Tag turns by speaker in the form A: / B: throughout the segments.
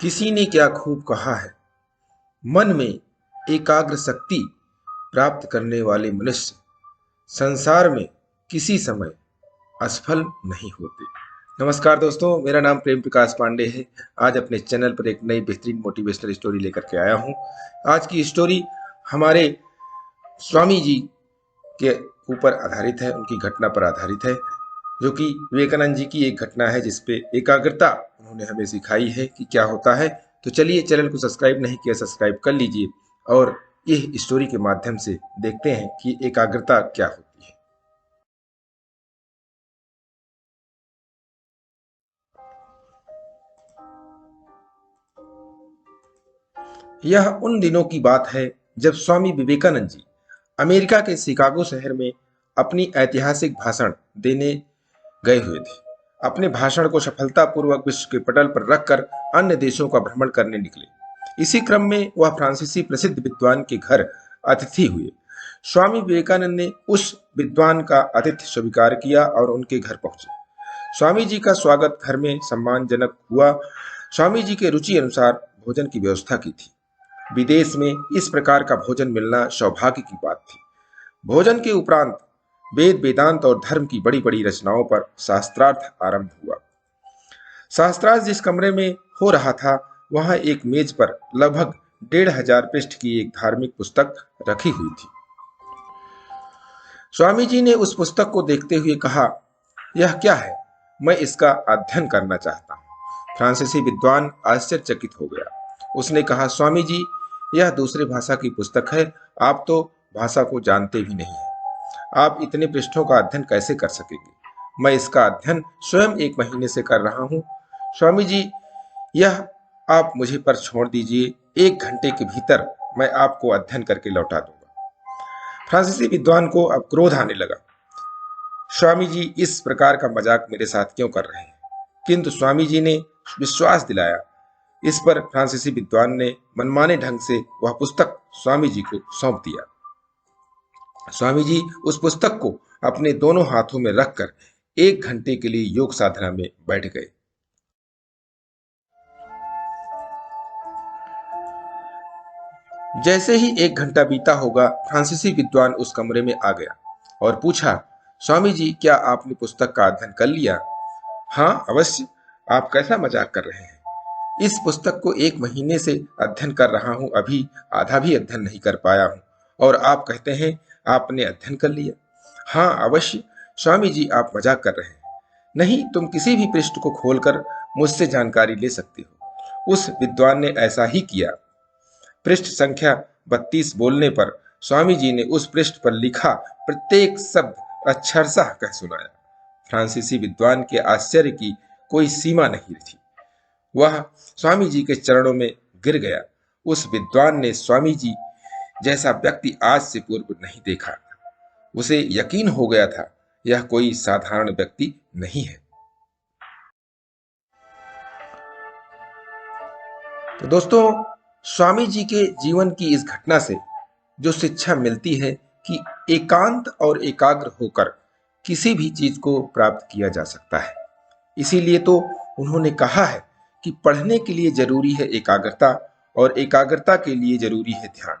A: किसी ने क्या खूब कहा है, मन में एकाग्र शक्ति प्राप्त करने वाले मनुष्य संसार में किसी समय असफल नहीं होते। नमस्कार दोस्तों, मेरा नाम प्रेम प्रकाश पांडे है। आज अपने चैनल पर एक नई बेहतरीन मोटिवेशनल स्टोरी लेकर के आया हूं। आज की स्टोरी हमारे स्वामी जी के ऊपर आधारित है, उनकी घटना पर आधारित है, जो कि विवेकानंद जी की एक घटना है जिसपे एकाग्रता उन्होंने हमें सिखाई है कि क्या होता है। तो चलिए, चैनल को सब्सक्राइब नहीं किया सब्सक्राइब कर लीजिए और यह स्टोरी के माध्यम से देखते हैं कि एकाग्रता क्या होती है। यह उन दिनों की बात है जब स्वामी विवेकानंद जी अमेरिका के शिकागो शहर में अपनी ऐतिहासिक भाषण देने गए हुए थे। अपने भाषण को सफलतापूर्वक विश्व के पटल पर रखकर अन्य देशों का भ्रमण करने निकले। इसी क्रम में वह फ्रांसीसी प्रसिद्ध विद्वान के घर अतिथि हुए। स्वामी विवेकानंद ने उस विद्वान का आतिथ्य स्वीकार किया और उनके घर पहुंचे। स्वामी जी का स्वागत घर में सम्मानजनक हुआ। स्वामी जी के रुचि अनुसार भोजन की व्यवस्था की थी। विदेश में इस प्रकार का भोजन मिलना सौभाग्य की बात थी। भोजन के उपरांत वेद वेदांत और धर्म की बड़ी बड़ी रचनाओं पर शास्त्रार्थ आरंभ हुआ। शास्त्रार्थ जिस कमरे में हो रहा था, वहां एक मेज पर लगभग 1500 पृष्ठ की एक धार्मिक पुस्तक रखी हुई थी। स्वामी जी ने उस पुस्तक को देखते हुए कहा, यह क्या है? मैं इसका अध्ययन करना चाहता हूँ। फ्रांसीसी विद्वान आश्चर्यचकित हो गया। उसने कहा, स्वामी जी, यह दूसरी भाषा की पुस्तक है। आप तो भाषा को जानते भी नहीं हैं। आप इतने पृष्ठों का अध्ययन कैसे कर सकेंगे? मैं इसका अध्ययन स्वयं 1 महीने से कर रहा हूँ। स्वामी जी, यह आप मुझे पर छोड़ दीजिए। 1 घंटे के भीतर मैं आपको अध्ययन करके लौटा दूंगा। फ्रांसीसी विद्वान को अब क्रोध आने लगा। स्वामी जी इस प्रकार का मजाक मेरे साथ क्यों कर रहे हैं? किंतु स्वामी जी ने विश्वास दिलाया। इस पर फ्रांसीसी विद्वान ने मनमाने ढंग से वह पुस्तक स्वामी जी को सौंप दिया। स्वामी जी उस पुस्तक को अपने दोनों हाथों में रखकर 1 घंटे के लिए योग साधना में बैठ गए। जैसे ही 1 घंटा बीता होगा, फ्रांसीसी विद्वान उस कमरे में आ गया और पूछा, स्वामी जी, क्या आपने पुस्तक का अध्ययन कर लिया? हाँ, अवश्य। आप कैसा मजाक कर रहे हैं? इस पुस्तक को 1 महीने से अध्ययन कर रहा हूं, अभी आधा भी अध्ययन नहीं कर पाया हूं, और आप कहते हैं आपने अध्ययन कर लिया। हाँ, अवश्य। स्वामी जी, आप मजाक कर रहे हैं। नहीं, तुम किसी भी पृष्ठ को खोलकर मुझसे जानकारी ले सकते हो। उस विद्वान ने ऐसा ही किया। पृष्ठ संख्या 32 बोलने पर स्वामी जी ने उस पृष्ठ पर लिखा प्रत्येक शब्द अक्षरशः कह सुनाया। फ्रांसीसी विद्वान के आश्चर्य की कोई सीमा नहीं थी। वह स्वामी जी के चरणों में गिर गया। उस विद्वान ने स्वामी जी जैसा व्यक्ति आज से पूर्व नहीं देखा। उसे यकीन हो गया था, यह कोई साधारण व्यक्ति नहीं है। तो दोस्तों, स्वामी जी के जीवन की इस घटना से जो शिक्षा मिलती है कि एकांत और एकाग्र होकर किसी भी चीज को प्राप्त किया जा सकता है। इसीलिए तो उन्होंने कहा है कि पढ़ने के लिए जरूरी है एकाग्रता, और एकाग्रता के लिए जरूरी है ध्यान।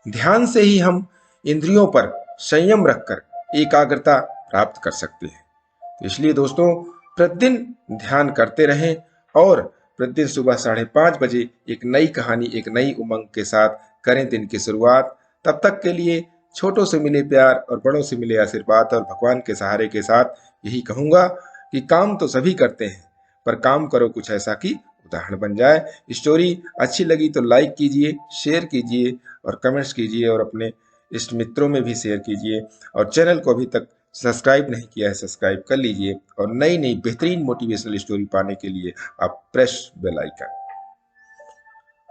A: ध्यान से ही हम इंद्रियों पर संयम रखकर एकाग्रता प्राप्त कर सकते हैं। तो इसलिए दोस्तों, प्रतिदिन ध्यान करते रहें और प्रतिदिन सुबह 5:30 बजे एक नई कहानी, एक नई उमंग के साथ करें दिन की शुरुआत। तब तक के लिए छोटों से मिले प्यार और बड़ों से मिले आशीर्वाद और भगवान के सहारे के साथ यही कहूंगा कि काम तो सभी करते हैं, पर काम करो कुछ ऐसा कि उदाहरण बन जाए। स्टोरी अच्छी लगी तो लाइक कीजिए, शेयर कीजिए और कमेंट्स कीजिए, और अपने इष्ट मित्रों में भी शेयर कीजिए। और चैनल को अभी तक सब्सक्राइब नहीं किया है, सब्सक्राइब कर लीजिए। और नई नई बेहतरीन मोटिवेशनल स्टोरी पाने के लिए आप प्रेस बेल आइकन।